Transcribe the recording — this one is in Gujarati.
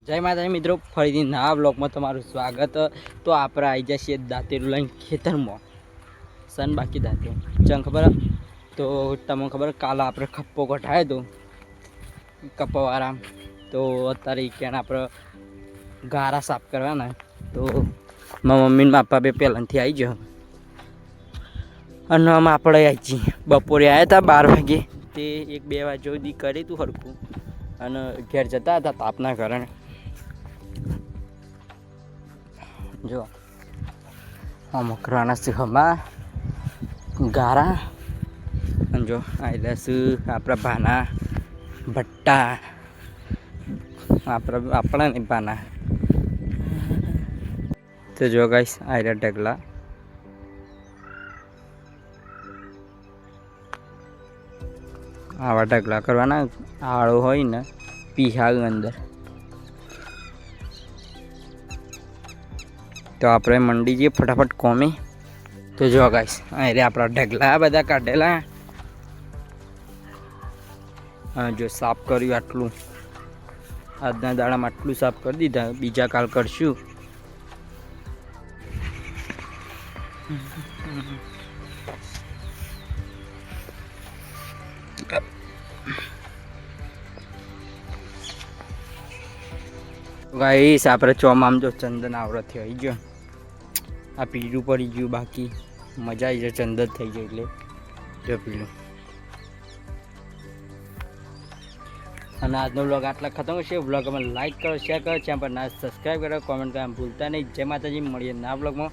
જય માતાજી મિત્રો, ફરીથી નવા બ્લોગમાં તમારું સ્વાગત. તો આપણે આવી જઈએ છીએ દાંતેરું લઈને ખેતરમાં. સન બાકી દાંતે ચમ ખબર. તો તમને ખબર કાલે આપણે ખપ્પો કઢાયો હતો કપ્પાવાળા. તો અત્યારે ક્યાં આપણે ગારા સાફ કરવાના. તો મારા મમ્મી ને પપ્પા બે પહેલાંથી આવી ગયો અને આમ આપણે આવી છીએ. બપોરે આવ્યા હતા 12 વાગે. તે 1-2 વાગ્યા સુધી કરી હતું સરખું અને ઘેર જતા હતા તાપના કારણે. જો મકરાના સિંહમાં ગારા અને જો આયલાસ આપણા ભાના ભટ્ટા આપણા નહીં ભાના. તો જો ગાઈસ આયલા ઢગલા આવા ઢગલા કરવાના. આળો હોય ને પીહાગ અંદર. તો આપણે મંડી જઈએ ફટાફટ કોમે. તો જો ગાઈસ અહીં આપણા ઢગલા બધા કાઢેલા. જો સાફ કર્યું આટલું આજના દાડામાં આટલું સાફ કરી દીધા. બીજા કાલ કરશું. ગાઈસ આપણે ચોમામ જો ચંદન આવરતથી આવી ગયો. આ પીળું પડી ગયું, બાકી મજા આવી જાય ચંદન થઈ જાય એટલે જો પીળું. અને આજનો વ્લોગ આટલા ખતમ છે. વ્લોગ અમે લાઈક કરો, શેર કરો, ચેનલ પર ના સબસ્ક્રાઈબ કરો, કોમેન્ટ કરવા ભૂલતા નહીં. જય માતાજી, મળીએ નવા વ્લોગમાં.